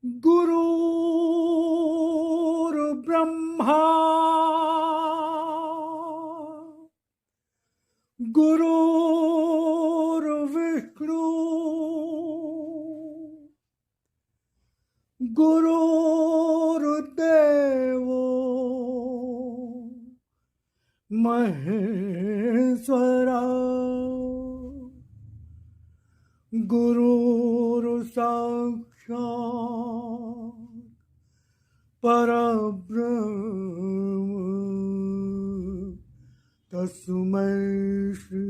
गुरुर्ब्रह्मा गुरुर्विष्णु गुरुर्देवो महेश्वरा गुरुर्साक्षात् परब्रह्म तस्मै श्री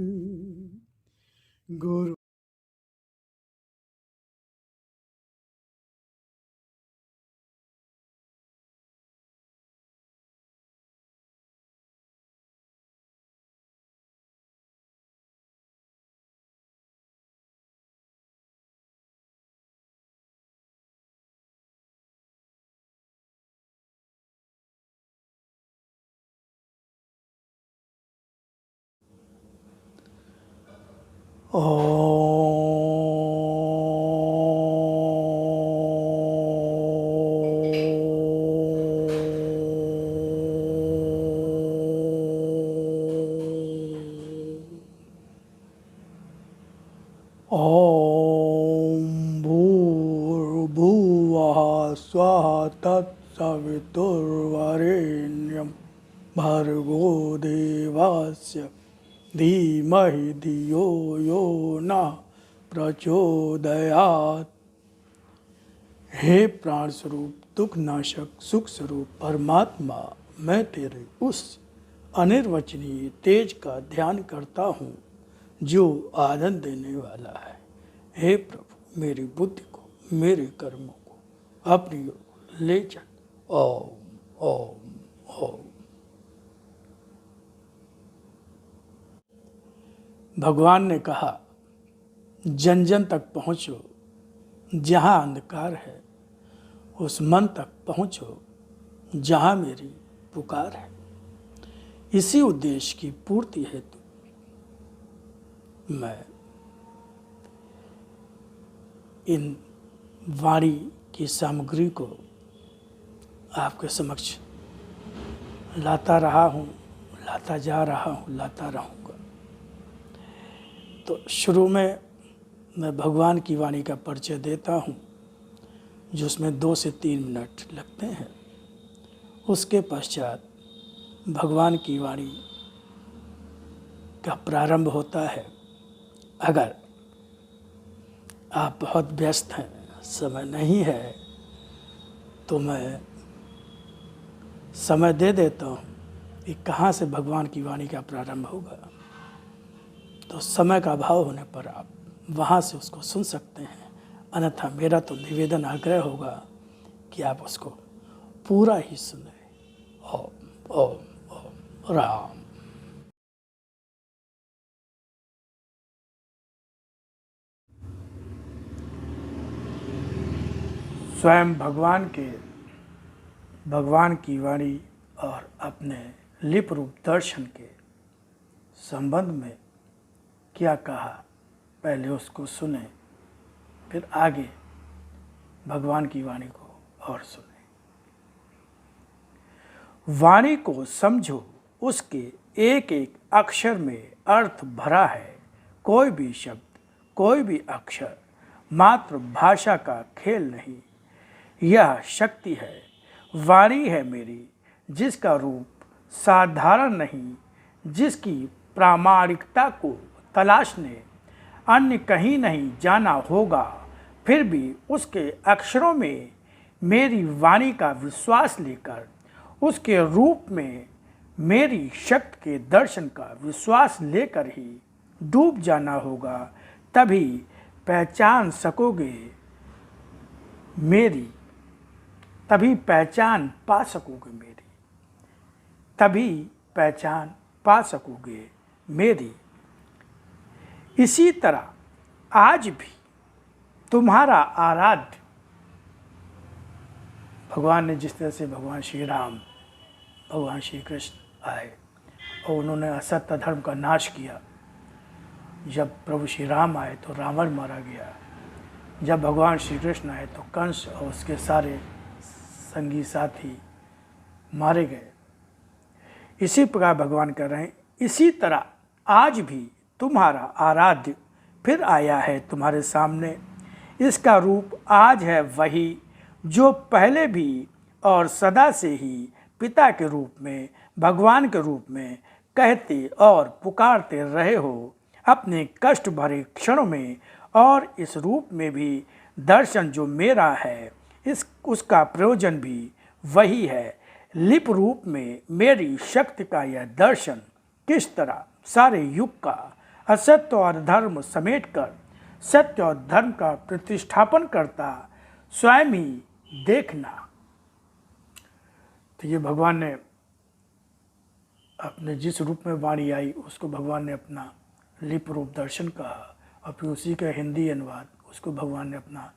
गुरु। ओम भूर्भुवः स्वः तत्सवितुर्वरेण्यं भर्गो देवस्य धीमहि धियो यो नः प्रचोदयात्। हे प्राण स्वरूप, दुख नाशक, सुख स्वरूप परमात्मा, मैं तेरे उस अनिर्वचनीय तेज का ध्यान करता हूँ जो आनंद देने वाला है। हे प्रभु, मेरी बुद्धि को, मेरे कर्मों को अपनी ओर ले चल। ओम ओम ओम। भगवान ने कहा, जन जन तक पहुँचो, जहाँ अंधकार है, उस मन तक पहुँचो जहाँ मेरी पुकार है। इसी उद्देश्य की पूर्ति हेतु मैं इन वाणी की सामग्री को आपके समक्ष लाता रहा हूँ, लाता जा रहा हूँ, लाता रहूँगा। तो शुरू में मैं भगवान की वाणी का परिचय देता हूँ, जो उसमें 2 से 3 मिनट लगते हैं। उसके पश्चात भगवान की वाणी का प्रारंभ होता है। अगर आप बहुत व्यस्त हैं, समय नहीं है, तो मैं समय दे देता हूँ कि कहाँ से भगवान की वाणी का प्रारंभ होगा। तो समय का अभाव होने पर आप वहाँ से उसको सुन सकते हैं, अन्यथा मेरा तो निवेदन आग्रह होगा कि आप उसको पूरा ही सुने। ओम ओम ओम राम। स्वयं भगवान की वाणी और अपने लिप रूप दर्शन के संबंध में क्या कहा, पहले उसको सुने, फिर आगे भगवान की वाणी को और सुने। वाणी को समझो, उसके एक एक अक्षर में अर्थ भरा है। कोई भी शब्द, कोई भी अक्षर मात्र भाषा का खेल नहीं, यह शक्ति है। वाणी है मेरी, जिसका रूप साधारण नहीं, जिसकी प्रामाणिकता को तलाशने अन्य कहीं नहीं जाना होगा। फिर भी उसके अक्षरों में मेरी वाणी का विश्वास लेकर, उसके रूप में मेरी शक्ति के दर्शन का विश्वास लेकर ही डूब जाना होगा। तभी पहचान सकोगे मेरी, तभी पहचान पा सकोगे मेरी, तभी पहचान पा सकोगे मेरी। इसी तरह आज भी तुम्हारा आराध्य भगवान ने, जिस तरह से भगवान श्री राम, भगवान श्री कृष्ण आए और उन्होंने असत्य धर्म का नाश किया। जब प्रभु श्री राम आए तो रावण मारा गया, जब भगवान श्री कृष्ण आए तो कंस और उसके सारे संगी साथी मारे गए। इसी प्रकार भगवान कर रहे हैं, इसी तरह आज भी तुम्हारा आराध्य फिर आया है तुम्हारे सामने। इसका रूप आज है वही जो पहले भी और सदा से ही पिता के रूप में, भगवान के रूप में कहते और पुकारते रहे हो अपने कष्ट भरे क्षणों में। और इस रूप में भी दर्शन जो मेरा है उसका प्रयोजन भी वही है। लिप रूप में मेरी शक्ति का यह दर्शन किस तरह सारे युग का असत्य और धर्म समेटकर सत्य और धर्म का प्रतिष्ठापन करता स्वयं ही देखना। तो ये भगवान ने अपने जिस रूप में वाणी आई उसको भगवान ने अपना लिप रूप दर्शन कहा, और फिर उसी का हिंदी अनुवाद उसको भगवान ने अपना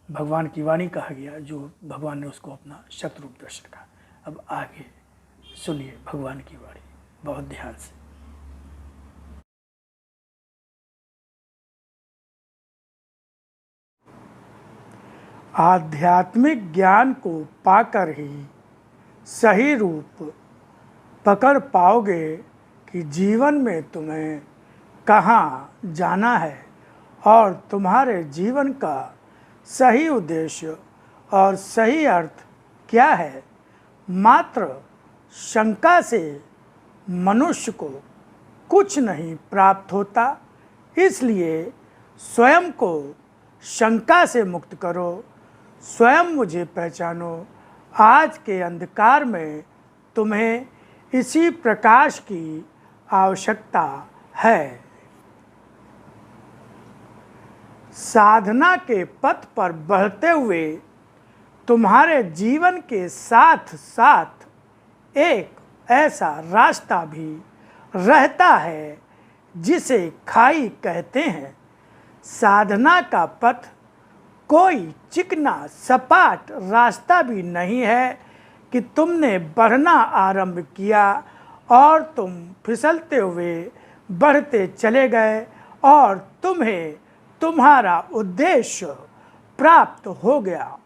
भगवान की वाणी कहा गया, जो भगवान ने उसको अपना शक्ति रूप दर्शन कहा। अब आगे सुनिए भगवान की वाणी बहुत ध्यान से। आध्यात्मिक ज्ञान को पाकर ही सही रूप पकड़ पाओगे कि जीवन में तुम्हें कहाँ जाना है और तुम्हारे जीवन का सही उद्देश्य और सही अर्थ क्या है। मात्र शंका से मनुष्य को कुछ नहीं प्राप्त होता, इसलिए स्वयं को शंका से मुक्त करो, स्वयं मुझे पहचानो। आज के अंधकार में तुम्हें इसी प्रकाश की आवश्यकता है। साधना के पथ पर बढ़ते हुए तुम्हारे जीवन के साथ साथ एक ऐसा रास्ता भी रहता है जिसे खाई कहते हैं। साधना का पथ कोई चिकना सपाट रास्ता भी नहीं है कि तुमने बढ़ना आरंभ किया और तुम फिसलते हुए बढ़ते चले गए और तुम्हें तुम्हारा उद्देश्य प्राप्त हो गया।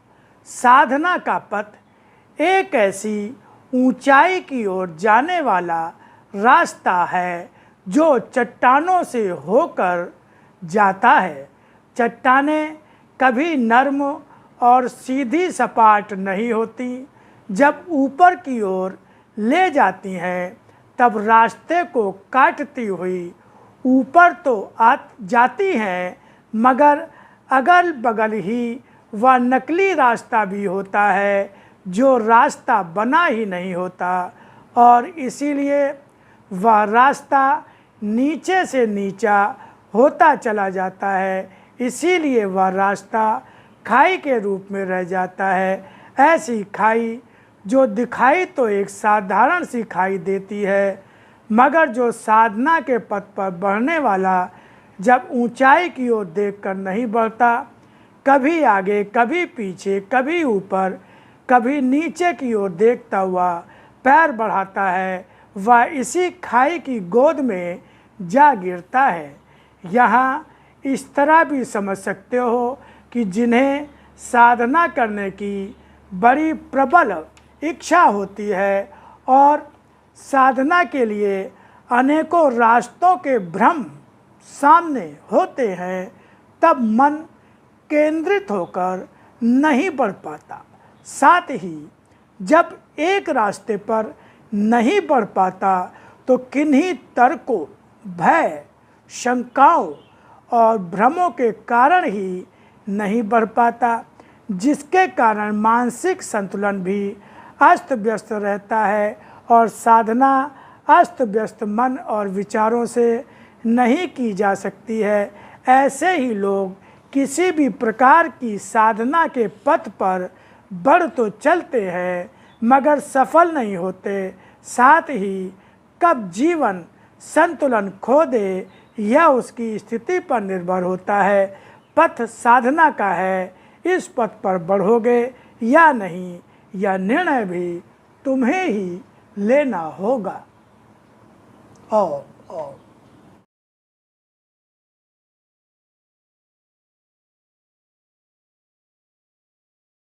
साधना का पथ एक ऐसी ऊंचाई की ओर जाने वाला रास्ता है जो चट्टानों से होकर जाता है। चट्टानें कभी नर्म और सीधी सपाट नहीं होती। जब ऊपर की ओर ले जाती हैं तब रास्ते को काटती हुई ऊपर तो आ जाती हैं, मगर अगल बगल ही वह नकली रास्ता भी होता है जो रास्ता बना ही नहीं होता, और इसीलिए वह रास्ता नीचे से नीचा होता चला जाता है। इसीलिए वह रास्ता खाई के रूप में रह जाता है। ऐसी खाई जो दिखाई तो एक साधारण सी खाई देती है, मगर जो साधना के पथ पर बढ़ने वाला जब ऊंचाई की ओर देखकर नहीं बढ़ता, कभी आगे कभी पीछे कभी ऊपर कभी नीचे की ओर देखता हुआ पैर बढ़ाता है, वह इसी खाई की गोद में जा गिरता है। यहाँ इस तरह भी समझ सकते हो कि जिन्हें साधना करने की बड़ी प्रबल इच्छा होती है और साधना के लिए अनेकों रास्तों के भ्रम सामने होते हैं, तब मन केंद्रित होकर नहीं बढ़ पाता। साथ ही जब एक रास्ते पर नहीं बढ़ पाता तो किन्हीं तर्कों, भय, शंकाओं और भ्रमों के कारण ही नहीं बढ़ पाता, जिसके कारण मानसिक संतुलन भी अस्त व्यस्त रहता है और साधना अस्त व्यस्त मन और विचारों से नहीं की जा सकती है। ऐसे ही लोग किसी भी प्रकार की साधना के पथ पर बढ़ तो चलते हैं मगर सफल नहीं होते। साथ ही कब जीवन संतुलन खो दे यह उसकी स्थिति पर निर्भर होता है। पथ साधना का है, इस पथ पर बढ़ोगे या नहीं, यह निर्णय भी तुम्हें ही लेना होगा। और